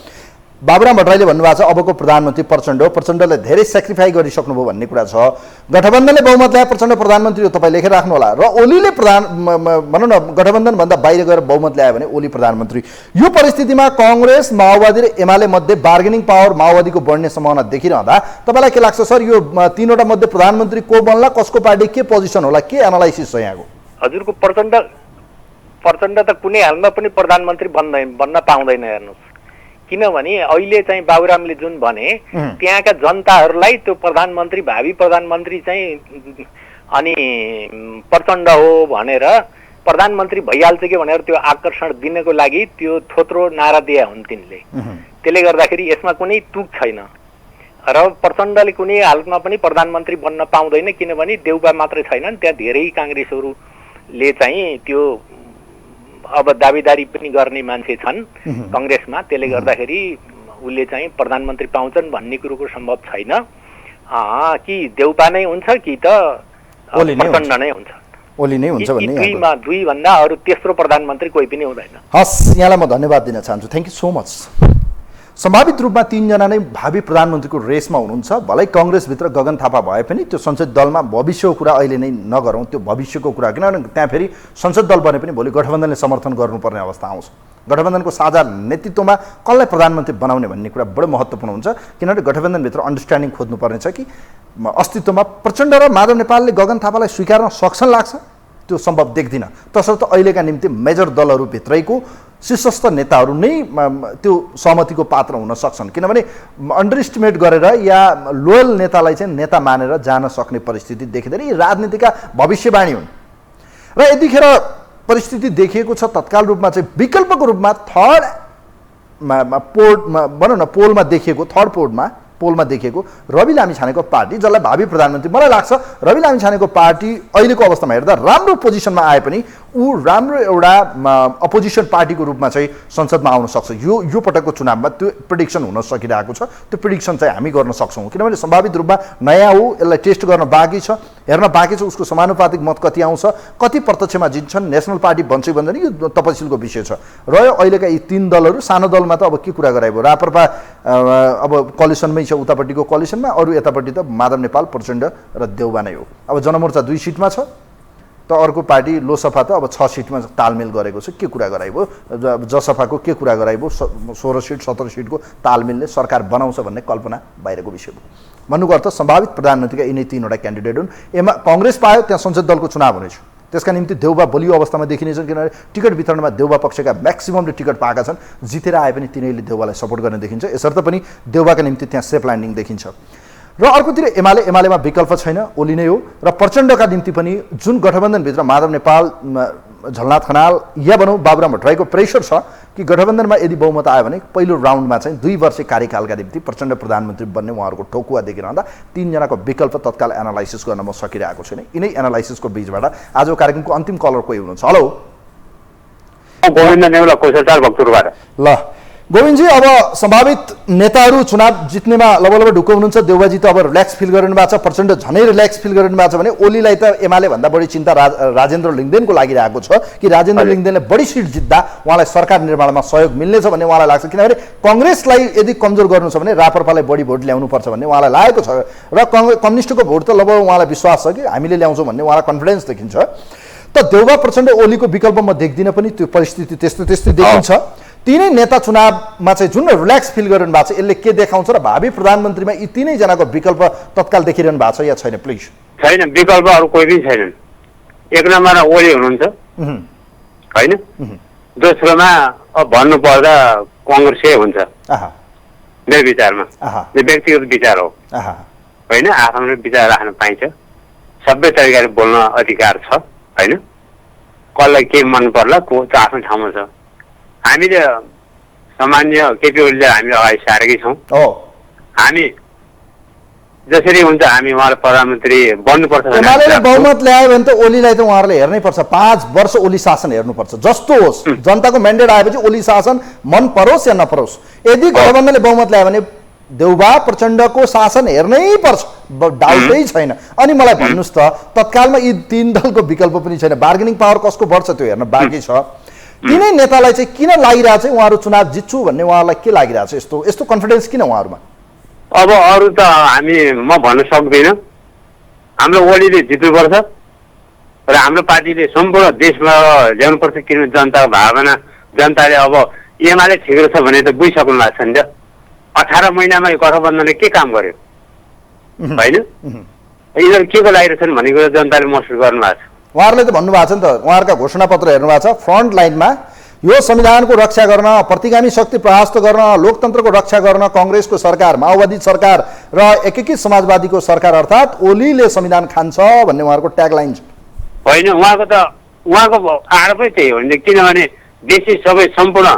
बाबुराम भट्टराईले भन्नुभएको छ अबको प्रधानमन्त्री प्रचण्ड हो, प्रचण्डले धेरै सेक्रिफाई गरिसक्नुभयो भन्ने कुरा छ। गठबन्धनले बहुमत ल्याए प्रचण्ड प्रधानमन्त्री हो, तपाईँ लेखेर राख्नु होला। र ओलीले भनौँ न गठबन्धनभन्दा बाहिर गएर बहुमत ल्यायो भने ओली प्रधानमन्त्री। यो परिस्थितिमा कङ्ग्रेस, माओवादी र एमाले मध्ये बार्गेनिङ पावर माओवादीको बढ्ने सम्भावना देखिरहँदा तपाईँलाई के लाग्छ सर, यो तीनवटा मध्ये प्रधानमन्त्री को बन्ला, कसको पार्टी के पोजिसन होला, के एनालाइसिस छ यहाँको?
हजुरको प्रचण्ड त कुनै हालमा पनि प्रधानमन्त्री बन्न पाउँदैन हेर्नुहोस्, किनभने अहिले चाहिँ बाबुरामले जुन भने त्यहाँका जनताहरूलाई त्यो प्रधानमन्त्री, भावी प्रधानमन्त्री चाहिँ अनि प्रचण्ड हो भनेर प्रधानमन्त्री भइहाल्छ कि भनेर त्यो आकर्षण दिनको लागि त्यो थोत्रो नारा दिए हुन् तिनले। त्यसले गर्दाखेरि यसमा कुनै तुक छैन र प्रचण्डले कुनै हालतमा पनि प्रधानमन्त्री बन्न पाउँदैन, किनभने देउबा मात्रै छैनन्, त्यहाँ धेरै काङ्ग्रेसहरूले चाहिँ त्यो अब दावेदारी पनि गर्ने मान्छे छन् कङ्ग्रेसमा। त्यसले गर्दाखेरि उसले चाहिँ प्रधानमन्त्री पाउँछन् भन्ने कुरोको सम्भव छैन। कि देउपा नै हुन्छ कि त प्रचण्ड नै हुन्छ,
ओली नै हुन्छ भन्ने
दुई भन्दा अरू तेस्रो प्रधानमन्त्री कोही पनि हुँदैन।
हस्, यहाँलाई म धन्यवाद दिन चाहन्छु। Thank you so much. सम्भावित रूपमा तीनजना नै भावी प्रधानमन्त्रीको रेसमा हुनुहुन्छ। भलै कङ्ग्रेसभित्र गगन थापा भए पनि त्यो संसद दलमा भविष्यको कुरा अहिले नै नगरौँ, त्यो भविष्यको कुरा, किनभने त्यहाँ फेरि संसद दल बने पनि भोलि गठबन्धनले समर्थन गर्नुपर्ने अवस्था आउँछ। गठबन्धनको साझा नेतृत्वमा कसलाई प्रधानमन्त्री बनाउने भन्ने कुरा बडो महत्त्वपूर्ण हुन्छ, किनभने गठबन्धनभित्र अन्डरस्ट्यान्डिङ खोज्नुपर्ने छ कि अस्तित्वमा प्रचण्ड र माधव नेपालले गगन थापालाई स्वीकार्न सक्छन् लाग्छ, त्यो सम्भव देख्दिनँ। तसर्थ अहिलेका निम्ति मेजर दलहरूभित्रैको शीर्षस्थ नेताहरू नै त्यो सहमतिको पात्र हुन सक्छन्, किनभने अन्डर इस्टिमेट गरेर या लोयल नेतालाई चाहिँ नेता मानेर जान सक्ने परिस्थिति देखिँदैन। यी राजनीतिका भविष्यवाणी हुन् र यतिखेर परिस्थिति देखिएको छ तत्काल रूपमा चाहिँ विकल्पको रूपमा थर्ड भनौँ न पोलमा देखिएको, थर्ड पोलमा देखिएको रवि लामिछानेको पार्टी, जसलाई भावी प्रधानमन्त्री मलाई लाग्छ रवि लामिछानेको पार्टी अहिलेको अवस्थामा हेर्दा राम्रो पोजिसनमा आए पनि ऊ राम्रो एउटा अपोजिसन पार्टीको रूपमा चाहिँ संसदमा आउन सक्छ। यो पटकको चुनावमा त्यो प्रेडिक्सन हुन सकिरहेको छ। त्यो प्रेडिक्सन चाहिँ हामी गर्न सक्छौँ, किनभने सम्भावित रूपमा नयाँ हो, यसलाई टेस्ट गर्न बाँकी छ, हेर्न बाँकी छ उसको समानुपातिक मत कति आउँछ, कति प्रत्यक्षमा जित्छन्, नेसनल पार्टी बन्छ कि बन्दैन, यो तपसिलको विषय छ। रह्यो अहिलेका यी 3 दलहरू, सानो दलमा त अब के कुरा गराइबो, राप्रपा अब कोलिसनमै छ, उतापट्टिको कोलिसनमा, अरू यतापट्टि त माधव नेपाल, प्रचण्ड र देउबा नै हो। अब जनमोर्चा 2 सिटमा छ, त अर्को पार्टी लोसपा त अब 6 सिटमा तालमेल गरेको छ। के कुरा गराइबो, जसपाको के कुरा गराइबो, 16 सिट 17 सिटको तालमेलले सरकार बनाउँछ भन्ने कल्पना बाहिरको विषय हो। भन्नुको अर्थ सम्भावित प्रधानमन्त्रीका यिनै 3वटा क्यान्डिडेट हुन्। एमा कांग्रेस पायो त्यहाँ संसद दलको चुनाव हुनेछ, त्यसका निम्ति देउबा बलियो अवस्थामा देखिनेछन्, किनभने टिकट वितरणमा देउबा पक्षका म्याक्सिममले टिकट पाएका छन्। जितेर आए पनि तिनीहरूले देउबालाई सपोर्ट गर्ने देखिन्छ, यसर्थ पनि देउबाका निम्ति त्यहाँ सेफ ल्यान्डिङ देखिन्छ। र अर्कोतिर एमालेमा विकल्प छैन, ओली नै हो। र प्रचण्डका निम्ति पनि जुन गठबन्धनभित्र माधव नेपाल, झलनाथ खनाल या भनौँ बाबुराम भट्टराईको प्रेसर छ कि गठबन्धनमा यदि बहुमत आयो भने पहिलो राउन्डमा चाहिँ 2 वर्षे कार्यकालका निम्ति प्रचण्ड प्रधानमन्त्री बन्ने उहाँहरूको ठोकुवा देखिरहँदा 3 जनाको विकल्प तत्काल एनालाइसिस गर्न म सकिरहेको छैन। यिनै एनालाइसिसको बीचबाट आजको कार्यक्रमको अन्तिम कलर कोही हुनुहुन्छ? हेलो,
गोविन्द नेउला कोइसटार भक्तपुरबाट।
ल गोविन्दजी, अब सम्भावित नेताहरू चुनाव जित्नेमा लगभग ढुक्क हुनुहुन्छ। देउबाजी त अब रिल्याक्स फिल गरिनु भएको छ, प्रचण्ड झनै रिल्याक्स फिल गरिनु भएको छ भने ओलीलाई त एमाले भन्दा बढी चिन्ता राजेन्द्र लिङ्गदेनको लागिरहेको छ कि राजेन्द्र लिङ्गदेनले बढी सिट जित्दा उहाँलाई सरकार निर्माणमा सहयोग मिल्नेछ भन्ने उहाँलाई लाग्छ, किनभने कङ्ग्रेसलाई यदि कमजोर गर्नु छ भने राप्रपालाई बढी भोट ल्याउनुपर्छ भन्ने उहाँलाई लागेको छ र कम्युनिस्टको भोट त लगभग उहाँलाई विश्वास छ कि हामीले ल्याउँछौँ भन्ने उहाँलाई कन्फिडेन्स देखिन्छ। त देउबा प्रचण्ड ओलीको विकल्प म देख्दिनँ पनि, त्यो परिस्थिति त्यस्तै देखिन्छ। तीनै नेता चुनावमा चाहिँ जुन रिल्याक्स फिल गरिरहनु भएको छ यसले के देखाउँछ र भावी प्रधानमन्त्रीमा यी तीनै जनाको विकल्प तत्काल देखिरहनु भएको छ या छैन? प्लिज।
छैन, विकल्प अरू कोही पनि छैनन्। 1 नम्बरमा ओली हुनुहुन्छ होइन, दोस्रोमा अब भन्नुपर्दा कङ्ग्रेसै हुन्छ मेरो विचारमा। यो व्यक्तिगत विचार हो होइन, आफ्नो विचार राख्न पाइन्छ, सबै तरिकाले बोल्न अधिकार छ होइन। कसलाई के मन पर्ला को त आफ्नो ठाउँमा छ। हामीले सामान्य केपी ओलीले हामीले अगाडि सारेकै छौँ। हामी जसरी हुन्छ हामी उहाँलाई प्रधानमन्त्री बन्नुपर्छ।
एमाले बहुमत ल्यायो भने त ओलीलाई त उहाँहरूले हेर्नै पर्छ, 5 वर्ष ओली शासन हेर्नुपर्छ। जस्तो होस्, जनताको म्यान्डेट आएपछि ओली शासन मन परोस् या नपरोस्, यदि गठबन्धनले बहुमत ल्यायो भने देउबा प्रचण्डको शासन हेर्नै पर्छ, डाउटै छैन। अनि मलाई भन्नुहोस् त, तत्कालमा यी 3 दलको विकल्प पनि छैन, बार्गेनिङ पावर कसको बढ्छ त्यो हेर्न बाँकी छ। तीनै नेतालाई चाहिँ किन लागिरहेछ उहाँहरू चुनाव जित्छु भन्ने, उहाँहरूलाई के लागिरहेछ, यस्तो कन्फिडेन्स किन उहाँहरूमा?
अब अरू त म भन्न सक्दिनँ। हाम्रो ओलीले जित्नुपर्छ र हाम्रो पार्टीले सम्पूर्ण देशमा ल्याउनुपर्छ, किनभने जनताको भावना, जनताले अब एमाले ठिक छ भने त बुझिसक्नु भएको छ नि त। 18 महिनामा यो गठबन्धनले के काम गर्यो होइन, यिनीहरू के को लागिरहेछन् भन्ने कुरा जनताले महसुस गर्नुभएको छ।
उहाँहरूले त भन्नुभएको छ नि त, उहाँहरूका घोषणापत्र हेर्नु भएको छ, फ्रन्ट लाइनमा यो संविधानको रक्षा गर्न, प्रतिगामी शक्ति परास्त गर्न, लोकतन्त्रको रक्षा गर्न काङ्ग्रेसको सरकार, माओवादी सरकार र एकीकृत समाजवादीको सरकार अर्थात् ओलीले संविधान खान्छ भन्ने उहाँहरूको ट्यागलाइन छ।
होइन, उहाँको आरोपै त्यही हो नि, किनभने देशै सबै सम्पूर्ण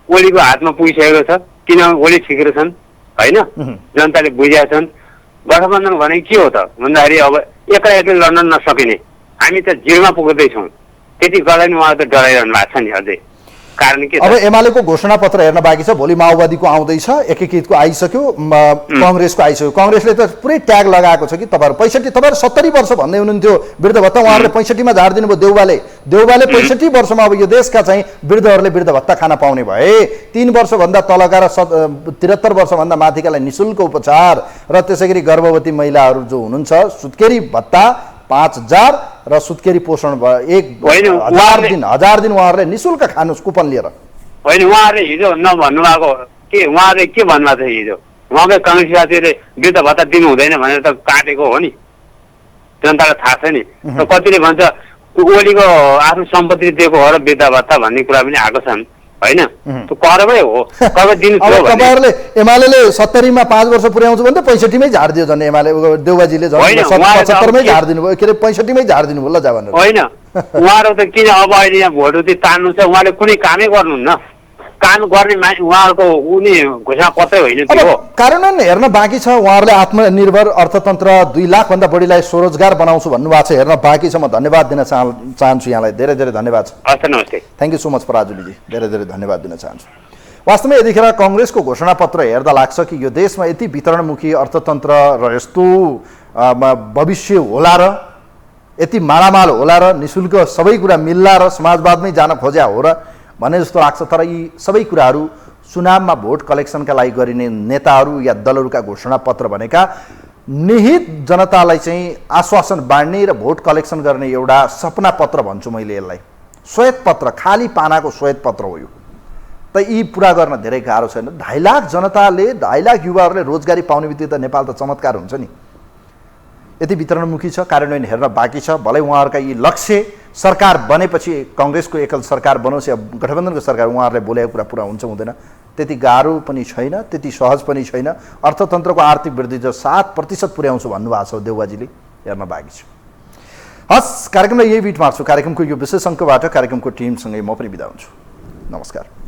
ओलीको हातमा पुगिसकेको छ, किनभने ओली ठिक छन् होइन, जनताले बुझेका छन्। गठबन्धन भने के हो त भन्दाखेरि अब एक्लै लड्न नसकिने, हामी त 0मा पुग्दैछौँ, त्यति गर्दा नि उहाँ त डराइरहनु भएको छ नि। अझै कारण के,
अब एमालेको घोषणापत्र हेर्न बाँकी छ, भोलि माओवादीको आउँदैछ, एकीकृतको आइसक्यो, कङ्ग्रेसको आइसक्यो। कङ्ग्रेसले त पुरै ट्याग लगाएको छ कि तपाईँहरू 65, तपाईँहरू 70 वर्ष भन्दै हुनुहुन्थ्यो वृद्ध भत्ता, उहाँहरूले 65मा झारिदिनु भयो। देउबाले 65 वर्षमा अब यो देशका चाहिँ वृद्धहरूले वृद्ध भत्ता खान पाउने भए, 3 वर्षभन्दा तलका र 73 वर्षभन्दा माथिकालाई निःशुल्क उपचार र त्यसै गरी गर्भवती महिलाहरू जो हुनुहुन्छ सुत्केरी भत्ता 5000 र सुत्केरी पोषण 1000 दिन उहाँहरूले निःशुल्क खानुहोस् कुपन लिएर।
होइन, उहाँहरूले हिजो नभन्नुभएको के, उहाँहरूले के भन्नुभएको थियो हिजो, उहाँकै काङ्ग्रेस साथीहरूले वृद्ध भत्ता दिनु हुँदैन भनेर त काटेको हो नि, जनतालाई थाहा छ नि। र कतिले भन्छ ओलीको आफ्नो सम्पत्ति दिएको हो र वृद्ध भत्ता भन्ने कुरा पनि आएको छन् होइन, त्यो करबै हो, कब दिनु थियो भने
तपाईँहरूले एमालेले 70मा 5 वर्ष पुर्याउँछु भने त 65मै झारिदियो झन्, एमाले देउबाजीले 75मै झारिदिनु भयो, के अरे 65मै झारिदिनु भयो ल जा भनेर।
होइन, उहाँहरू त किन अब अहिले यहाँ भोट तान्नु छ, उहाँले कुनै कामै गर्नुहुन्न काम गर्ने मान्छे उहाँहरूको उनी घोषणा पत्रै होइन त्यो हो।
कार्यान्वयन हेर्न बाँकी छ। उहाँहरूले आत्मनिर्भर अर्थतन्त्र 2 लाखभन्दा बढीलाई स्वरोजगार बनाउँछु भन्नुभएको छ, हेर्न बाँकी छ। म धन्यवाद दिन चाहन्छु यहाँलाई, धेरै धेरै धन्यवाद छ।
हस् नमस्ते,
थ्याङ्क यू सो मच पराजुलीजी, धेरै धेरै धन्यवाद दिन चाहन्छु। वास्तवमा यतिखेर कङ्ग्रेसको घोषणापत्र हेर्दा लाग्छ कि यो देशमा यति वितरणमुखी अर्थतन्त्र र यस्तो भविष्य होला र यति मालामाल होला र निशुल्क सबै कुरा मिल्ला र समाजवादमै जान खोज्या हो र भने जस्तो लाग्छ। तर यी सबै कुराहरू चुनावमा भोट कलेक्सनका लागि गरिने नेताहरू या दलहरूका घोषणापत्र भनेका निहित जनतालाई चाहिँ आश्वासन बाँड्ने र भोट कलेक्सन गर्ने एउटा सपना पत्र भन्छु मैले यसलाई। श्वेत पत्र, खाली पानाको श्वेत पत्र हो यो। त यी पुरा गर्न धेरै गाह्रो छैन। 2.5 लाख जनताले, 2.5 लाख युवाहरूले रोजगारी पाउने बित्तिकै त नेपाल त चमत्कार हुन्छ नि। यति वितरणमुखी छ, कार्यान्वयन हेर्न बाँकी छ। भलै उहाँहरूका यी लक्ष्य सरकार बनेपछि काङ्ग्रेसको एकल सरकार बनोस् या गठबन्धनको सरकार, उहाँहरूले बोलेको कुरा पुरा हुन्छ हुँदैन त्यति गाह्रो पनि छैन, त्यति सहज पनि छैन। अर्थतन्त्रको आर्थिक वृद्धि जो 7% पुर्याउँछु भन्नुभएको छ देउवाजीले, हेर्न बाँकी छ। हस्, कार्यक्रमलाई यही बिट मार्छु। कार्यक्रमको यो विशेष अङ्कबाट कार्यक्रमको टिमसँगै म पनि बिदा हुन्छु। नमस्कार।